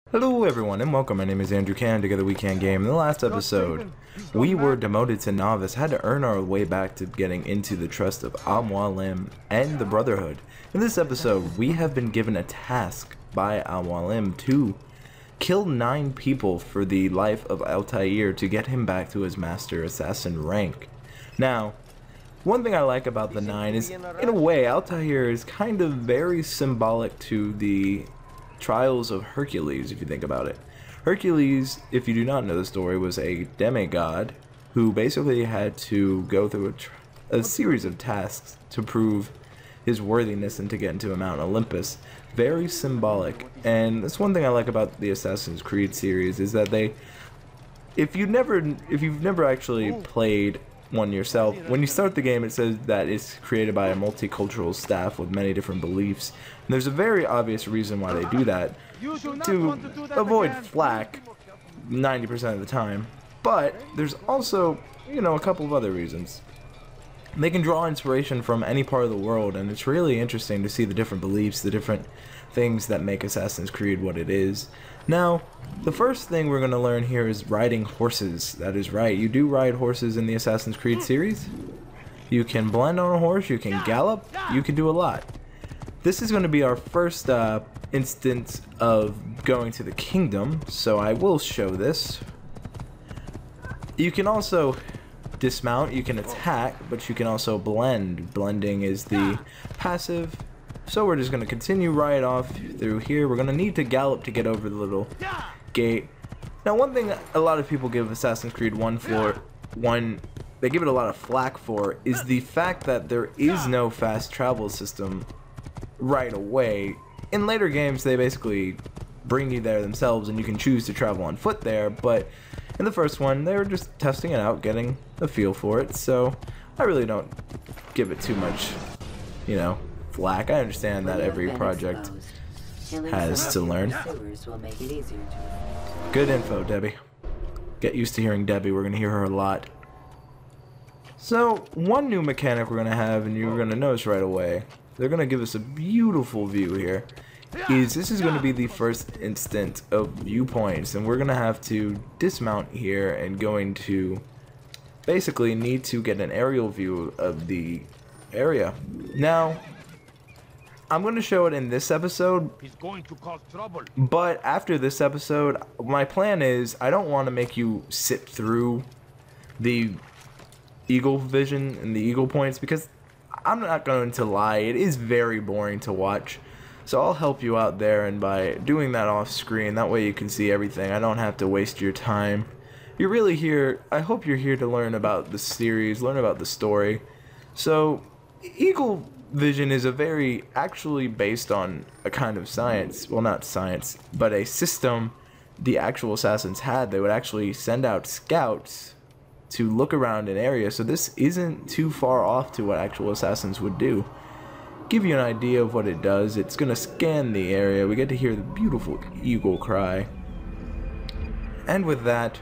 Hello everyone and welcome, my name is Andrew Can, together WeKanGame. In the last episode, we were demoted to novice, had to earn our way back to getting into the trust of Al-Mualim and the Brotherhood. In this episode, we have been given a task by Al-Mualim to kill 9 people for the life of Altair to get him back to his master assassin rank. Now, one thing I like about the 9 is, in a way, Altair is kind of very symbolic to the trials of Hercules, if you think about it. Hercules, if you do not know the story, was a demigod who basically had to go through a series of tasks to prove his worthiness and to get into Mount Olympus. Very symbolic, and that's one thing I like about the Assassin's Creed series, is that if you've never actually played one yourself, when you start the game it says that it's created by a multicultural staff with many different beliefs. And there's a very obvious reason why they do that, to avoid flack 90% of the time. But there's also, a couple of other reasons. They can draw inspiration from any part of the world, and it's really interesting to see the different beliefs, the different things that make Assassin's Creed what it is. Now, the first thing we're going to learn here is riding horses. That is right, you do ride horses in the Assassin's Creed series. You can blend on a horse, you can gallop, you can do a lot. This is going to be our first instance of going to the kingdom, so I will show this. You can also dismount, you can attack, but you can also blend. Blending is the passive. So we're just going to continue right off through here. We're going to need to gallop to get over the little gate. Now, one thing that a lot of people give Assassin's Creed 1 they give it a lot of flack for, is the fact that there is no fast travel system right away. In later games, they basically bring you there themselves and you can choose to travel on foot there, but in the first one, they were just testing it out, getting a feel for it, so I really don't give it too much, flack. I understand that every project has to learn. Good info, Debbie. Get used to hearing Debbie, we're going to hear her a lot. So, one new mechanic we're going to have, and you're going to notice right away, they're going to give us a beautiful view here, this is going to be the first instant of viewpoints, and we're going to have to dismount here and going to basically need to get an aerial view of the area. Now, I'm going to show it in this episode, but after this episode, my plan is I don't want to make you sit through the eagle vision and the eagle points, because I'm not going to lie, it is very boring to watch. So I'll help you out there, and by doing that off screen, that way you can see everything. I don't have to waste your time. You're really here, I hope you're here to learn about the series, learn about the story. So, eagle vision is actually based on a kind of science, well, not science, but a system the actual assassins had. They would actually send out scouts to look around an area, so this isn't too far off to what actual assassins would do. Give you an idea of what it does. It's going to scan the area. We get to hear the beautiful eagle cry. And with that,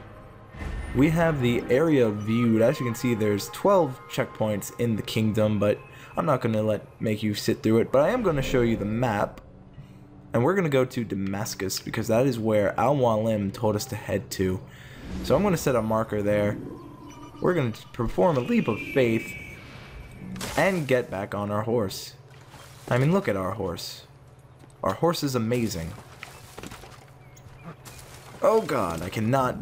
we have the area viewed. As you can see, there's 12 checkpoints in the kingdom, but I'm not going to make you sit through it, but I am going to show you the map. And we're going to go to Damascus, because that is where Al-Mualim told us to head to. So I'm going to set a marker there. We're going to perform a leap of faith and get back on our horse. I mean, look at our horse. Our horse is amazing. Oh god, I cannot.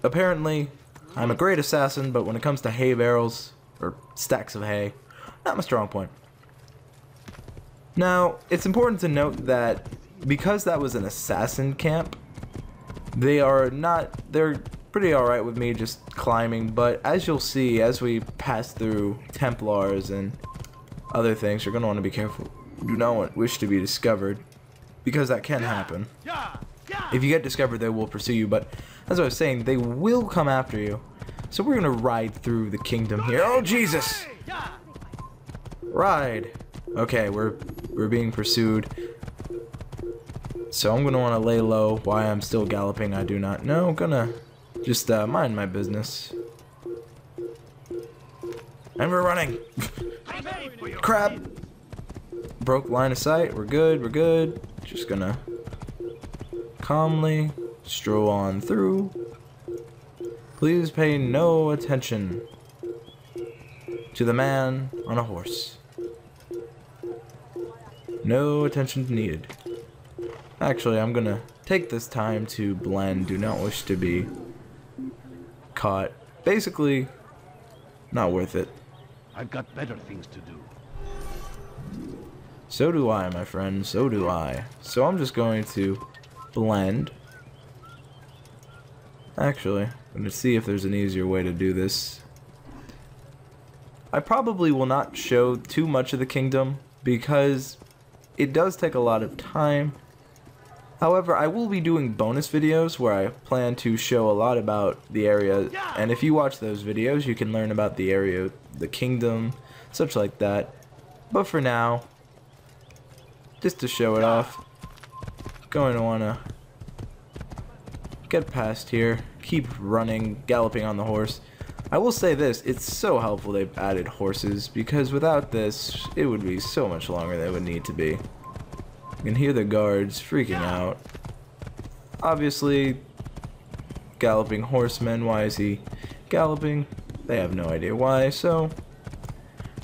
Apparently, I'm a great assassin, but when it comes to hay barrels, or stacks of hay, not my strong point. Now, it's important to note that because that was an assassin camp, they're pretty alright with me just climbing, but as you'll see, as we pass through Templars and other things, you're going to want to be careful. Do not wish to be discovered, because that can happen. If you get discovered, they will pursue you, but as I was saying, they will come after you. So we're going to ride through the kingdom here. Oh, Jesus! Ride! Okay, we're being pursued. So I'm going to want to lay low. Why I'm still galloping, I do not know. I'm going to just mind my business. And we're running! Crap! Broke line of sight. We're good, we're good. Just gonna calmly stroll on through. Please pay no attention to the man on a horse. No attention needed. Actually, I'm gonna take this time to blend. Do not wish to be caught. Basically, not worth it. I've got better things to do. So do I, my friend. So do I. So I'm just going to blend. Actually, I'm going to see if there's an easier way to do this. I probably will not show too much of the kingdom because it does take a lot of time. However, I will be doing bonus videos where I plan to show a lot about the area, and if you watch those videos, you can learn about the area, the kingdom, such like that. But for now, just to show it off, going to want to get past here, keep running, galloping on the horse. I will say this, it's so helpful they've added horses, because without this, it would be so much longer than it would need to be. You can hear the guards freaking out. Obviously, galloping horsemen, why is he galloping? They have no idea why, so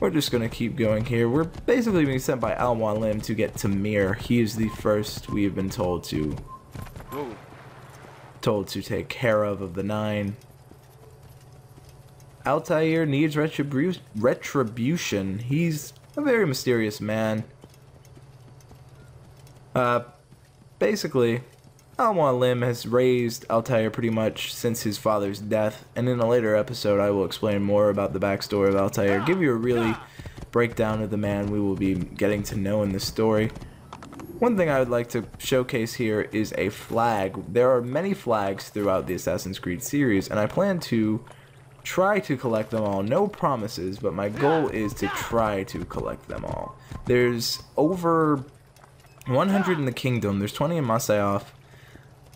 we're just gonna keep going here. We're basically being sent by Al-Mualim to get Tamir. He is the first we have been told to take care of the 9. Altair needs retribution. He's a very mysterious man. Basically, Al-Mualim has raised Altair pretty much since his father's death, and in a later episode I will explain more about the backstory of Altair, give you a really breakdown of the man we will be getting to know in this story. One thing I would like to showcase here is a flag. There are many flags throughout the Assassin's Creed series, and I plan to try to collect them all. No promises, but my goal is to try to collect them all. There's over 100 in the kingdom, there's 20 in Masyaf.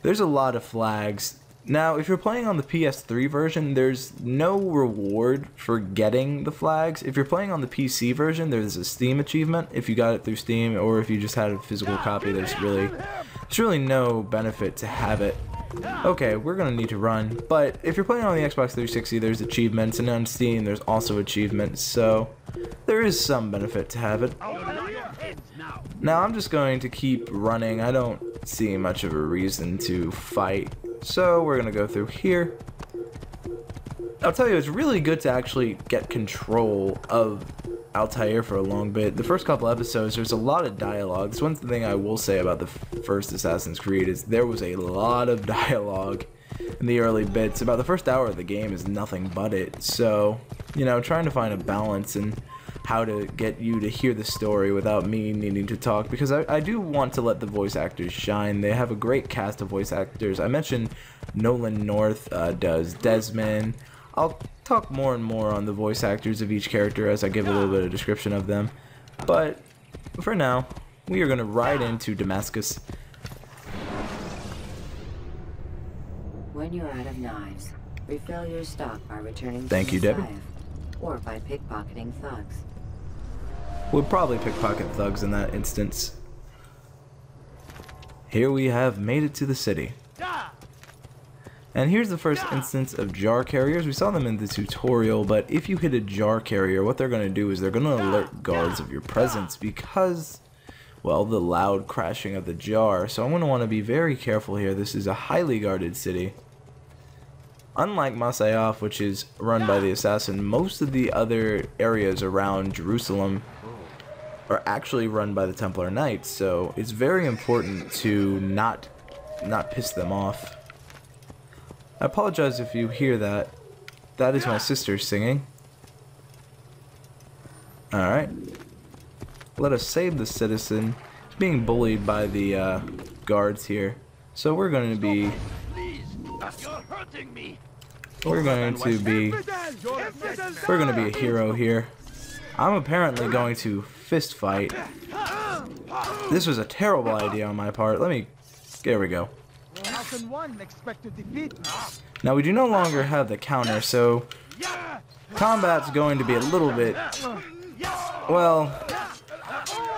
There's a lot of flags. Now, if you're playing on the PS3 version, there's no reward for getting the flags. If you're playing on the PC version, there's a Steam achievement. If you got it through Steam, or if you just had a physical copy, there's really no benefit to have it. Okay, we're gonna need to run, but if you're playing on the Xbox 360, there's achievements, and on Steam, there's also achievements, so there is some benefit to have it. Now I'm just going to keep running. I don't see much of a reason to fight, so we're gonna go through here. I'll tell you, it's really good to actually get control of Altair for a long bit. The first couple episodes, there's a lot of dialogue. That's one thing I will say about the first Assassin's Creed, is there was a lot of dialogue in the early bits. About the first hour of the game is nothing but it, so, you know, trying to find a balance and how to get you to hear the story without me needing to talk, because I do want to let the voice actors shine. They have a great cast of voice actors. I mentioned Nolan North does Desmond. I'll talk more and more on the voice actors of each character as I give a little bit of description of them, but for now, we are going to ride into Damascus. When you're out of knives, refill your stock by returning to Thank you, Debbie. or by pickpocketing thugs. We'll probably pickpocket thugs in that instance. Here we have made it to the city. And here's the first instance of jar carriers. We saw them in the tutorial, but if you hit a jar carrier, what they're going to do is they're going to alert guards of your presence because, well, the loud crashing of the jar. So I'm going to want to be very careful here. This is a highly guarded city. Unlike Masyaf, which is run by the assassin, most of the other areas around Jerusalem are actually run by the Templar Knights, so it's very important to not piss them off. I apologize if you hear that. That is my sister singing. Alright. Let us save the citizen. He's being bullied by the guards here. So we're going to be... We're going to be a hero here. I'm apparently going to fist fight. This was a terrible idea on my part. There we go. Now we do no longer have the counter, so combat's going to be a little bit, well,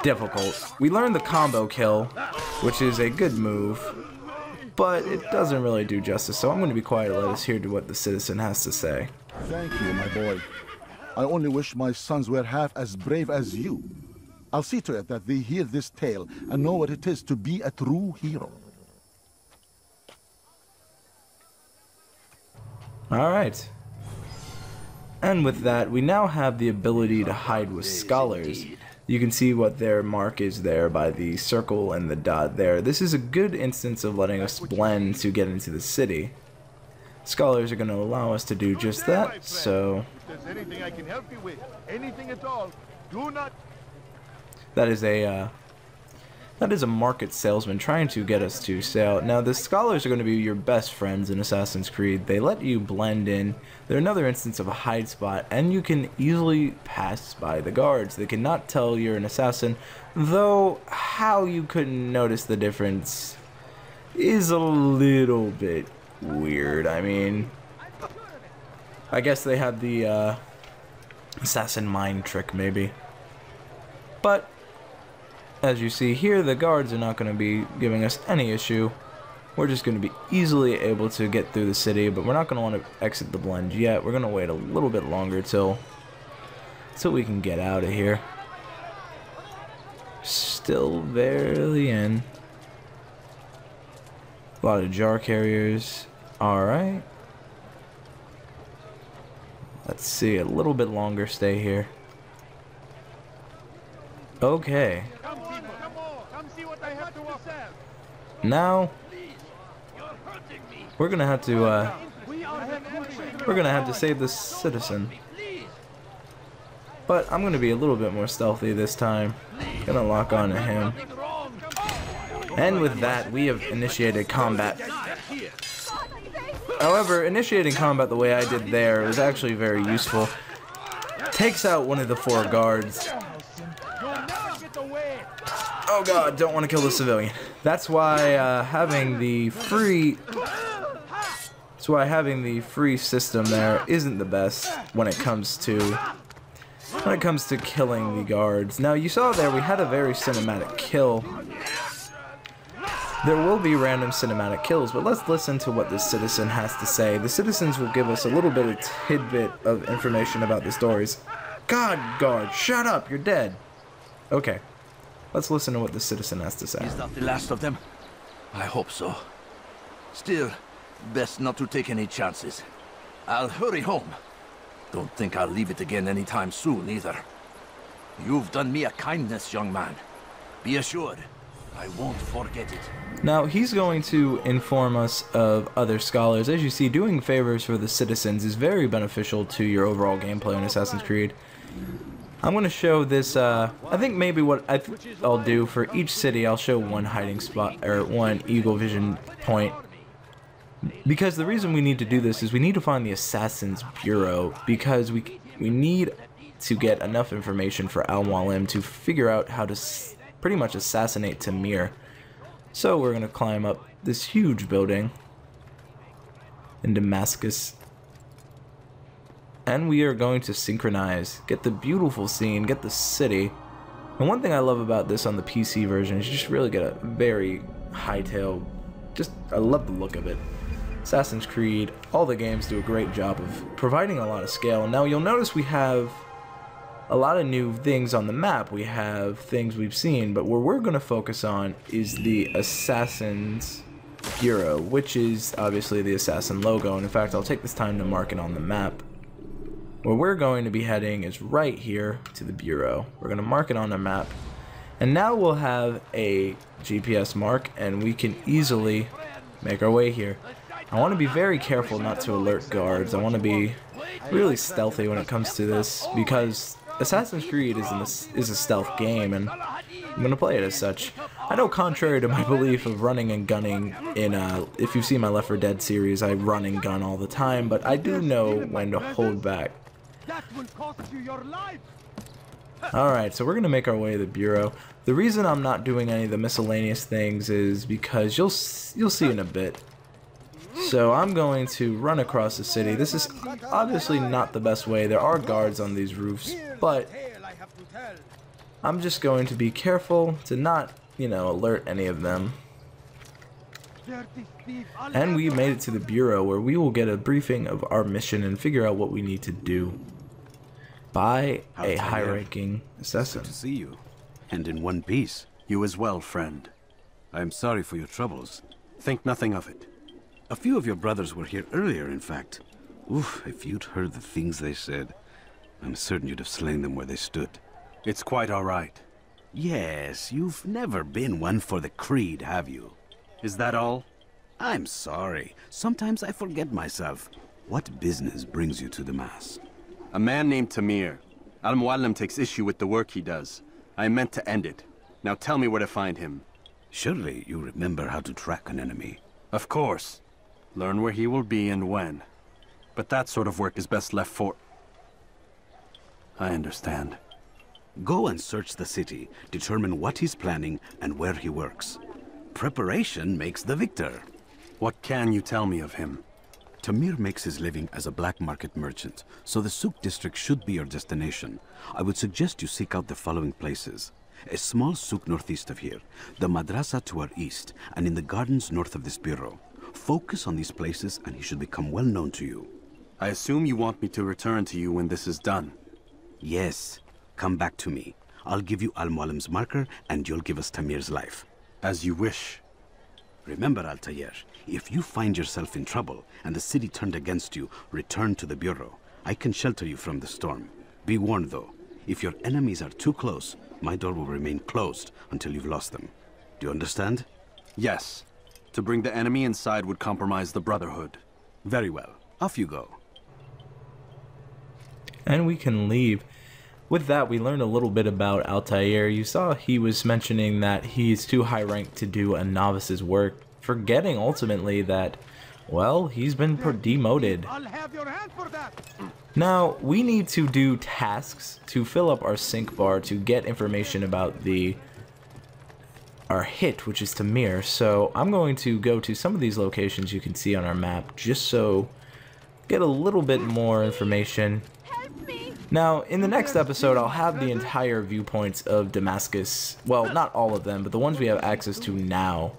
difficult. We learned the combo kill, which is a good move. but it doesn't really do justice, so I'm going to be quiet and let us hear what the citizen has to say. Thank you, my boy. I only wish my sons were half as brave as you. I'll see to it that they hear this tale and know what it is to be a true hero. Alright. And with that, we now have the ability to hide with scholars. You can see what their mark is there by the circle and the dot there. This is a good instance of letting us blend to get into the city. Scholars are going to allow us to do just that, so... If there's anything I can help you with, anything at all, do not... That is a market salesman trying to get us to sell. Now, the scholars are going to be your best friends in Assassin's Creed. They let you blend in. They're another instance of a hide spot, and you can easily pass by the guards. They cannot tell you're an assassin, though how you couldn't notice the difference is a little bit weird. I mean, I guess they had the assassin mind trick, maybe. But as you see here, the guards are not going to be giving us any issue. We're just going to be easily able to get through the city, but we're not going to want to exit the blend yet. We're going to wait a little bit longer till we can get out of here. Still barely in. A lot of jar carriers. Alright. Let's see, a little bit longer stay here. Okay. Now we're gonna have to save this citizen. But I'm gonna be a little bit more stealthy this time. Gonna lock on to him. And with that, we have initiated combat. However, initiating combat the way I did there was actually very useful. Takes out one of the 4 guards. Oh god, don't want to kill the civilian. That's why having the free system there isn't the best when it comes to killing the guards. Now you saw there we had a very cinematic kill. There will be random cinematic kills, but let's listen to what this citizen has to say. The citizens will give us a little bit of tidbit of information about the stories. God, guard, shut up, you're dead. Okay. Let's listen to what the citizen has to say. Is that the last of them? I hope so. Still, best not to take any chances. I'll hurry home. Don't think I'll leave it again anytime soon, either. You've done me a kindness, young man. Be assured, I won't forget it. Now, he's going to inform us of other scholars. As you see, doing favors for the citizens is very beneficial to your overall gameplay in Assassin's Creed. I'm going to show this, I think maybe what I'll do for each city, I'll show one hiding spot, or one eagle vision point. Because the reason we need to do this is we need to find the Assassin's Bureau, because we need to get enough information for Al-Mualim to figure out how to pretty much assassinate Tamir. So we're going to climb up this huge building in Damascus. And we are going to synchronize, get the beautiful scene, get the city. And one thing I love about this on the PC version is you just really get a very hightail, I love the look of it. Assassin's Creed, all the games do a great job of providing a lot of scale. Now you'll notice we have a lot of new things on the map. We have things we've seen, but what we're going to focus on is the Assassin's Bureau, which is obviously the Assassin logo. And in fact, I'll take this time to mark it on the map. Where we're going to be heading is right here to the Bureau. We're going to mark it on the map. And now we'll have a GPS mark and we can easily make our way here. I want to be very careful not to alert guards. I want to be really stealthy when it comes to this because Assassin's Creed is a stealth game and I'm going to play it as such. I know contrary to my belief of running and gunning in, if you've seen my Left 4 Dead series, I run and gun all the time, but I do know when to hold back. Alright, so we're going to make our way to the Bureau. The reason I'm not doing any of the miscellaneous things is because you'll see in a bit. So I'm going to run across the city. This is obviously not the best way. There are guards on these roofs, but I'm just going to be careful to not, alert any of them. And we made it to the Bureau, where we will get a briefing of our mission and figure out what we need to do by a high-ranking assassin. Good to see you. And in one piece. You as well, friend. I am sorry for your troubles. Think nothing of it. A few of your brothers were here earlier, in fact. Oof, if you'd heard the things they said, I'm certain you'd have slain them where they stood. It's quite all right. Yes, you've never been one for the creed, have you? Is that all? I'm sorry. Sometimes I forget myself. What business brings you to the Mass? A man named Tamir. Al-Muallim takes issue with the work he does. I meant to end it. Now tell me where to find him. Surely you remember how to track an enemy. Of course. Learn where he will be and when. But that sort of work is best left for... I understand. Go and search the city, determine what he's planning and where he works. Preparation makes the victor. What can you tell me of him? Tamir makes his living as a black market merchant, so the Souk district should be your destination. I would suggest you seek out the following places. A small souk northeast of here, the madrasa to our east, and in the gardens north of this bureau. Focus on these places and he should become well known to you. I assume you want me to return to you when this is done. Yes. Come back to me. I'll give you Al-Muallim's marker and you'll give us Tamir's life. As you wish. Remember, Altair, if you find yourself in trouble and the city turned against you, return to the bureau. I can shelter you from the storm. Be warned though, if your enemies are too close, my door will remain closed until you've lost them. Do you understand? Yes. To bring the enemy inside would compromise the Brotherhood. Very well. Off you go. And we can leave. With that, we learned a little bit about Altair. You saw he was mentioning that he's too high ranked to do a novice's work, forgetting ultimately that, well, he's been demoted. I'll have your hand for that. Now, we need to do tasks to fill up our sync bar to get information about our hit, which is Tamir. So I'm going to go to some of these locations you can see on our map, just so get a little bit more information. Now, in the next episode, I'll have the entire viewpoints of Damascus, well, not all of them, but the ones we have access to now,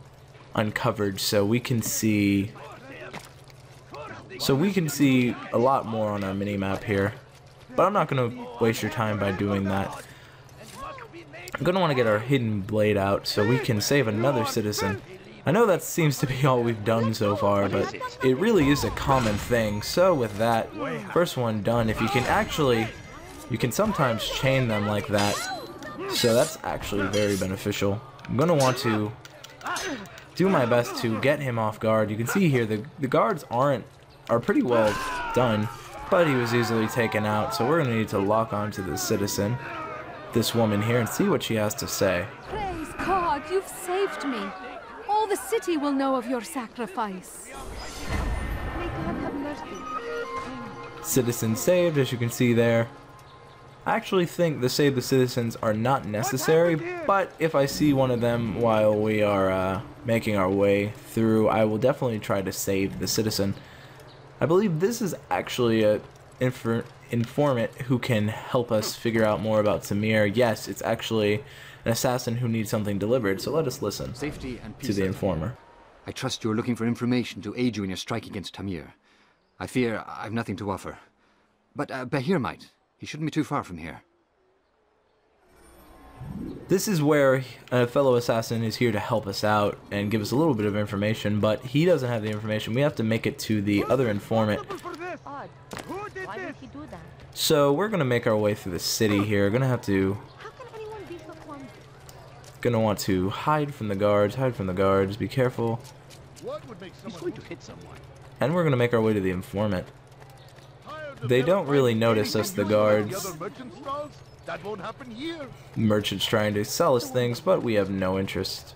uncovered, so we can see a lot more on our mini-map here. But I'm not going to waste your time by doing that. I'm going to want to get our hidden blade out so we can save another citizen. I know that seems to be all we've done so far, but it really is a common thing. So with that, first one done. If you can actually, you can sometimes chain them like that. So that's actually very beneficial. I'm going to want to do my best to get him off guard. You can see here the guards are pretty well done, but he was easily taken out. So we're going to need to lock onto this citizen, this woman here, and see what she has to say. Praise God, you've saved me. All the city will know of your sacrifice. May God have mercy. Citizen saved, as you can see there. I actually think the save the citizens are not necessary, but if I see one of them while we are making our way through, I will definitely try to save the citizen. I believe this is actually a informant who can help us figure out more about Tamir. Yes, it's actually an assassin who needs something delivered, so let us listen Safety and peace to the informer. I trust you are looking for information to aid you in your strike against Tamir. I fear I've nothing to offer. But Bahir might. He shouldn't be too far from here. This is where a fellow assassin is here to help us out and give us a little bit of information, but he doesn't have the information. We have to make it to the other informant. Odd. Why would he do that? So we're going to make our way through the city here. Gonna have to... How can anyone be so clumsy? Gonna want to hide from the guards, be careful. What would make He's going to hit someone. And we're gonna make our way to the informant. They don't really notice us, the guards. That won't happen here. Merchants trying to sell us things, but we have no interest.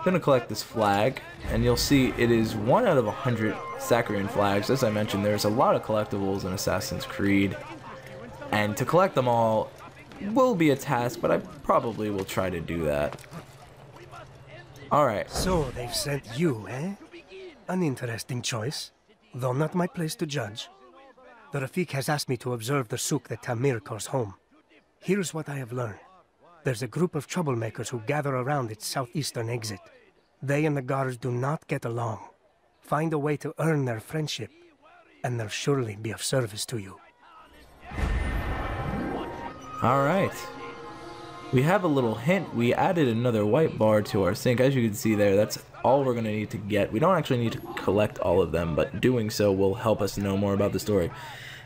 Gonna collect this flag, and you'll see it is 1 out of 100 Saccarian flags. As I mentioned, there's a lot of collectibles in Assassin's Creed, and to collect them all will be a task, but I probably will try to do that. Alright. So they've sent you, eh? An interesting choice, though not my place to judge. The Rafik has asked me to observe the souk that Tamir calls home. Here's what I have learned. There's a group of troublemakers who gather around its southeastern exit. They and the guards do not get along. Find a way to earn their friendship, and they'll surely be of service to you. Alright. We have a little hint. We added another white bar to our sink. As you can see there, that's all we're going to need to get. We don't actually need to collect all of them, but doing so will help us know more about the story.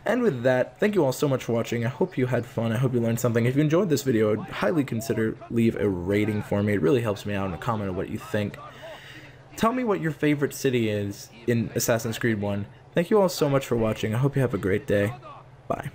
And with that, thank you all so much for watching. I hope you had fun. I hope you learned something. If you enjoyed this video, I'd highly consider leave a rating for me. It really helps me out in a comment of what you think. Tell me what your favorite city is in Assassin's Creed 1. Thank you all so much for watching. I hope you have a great day. Bye.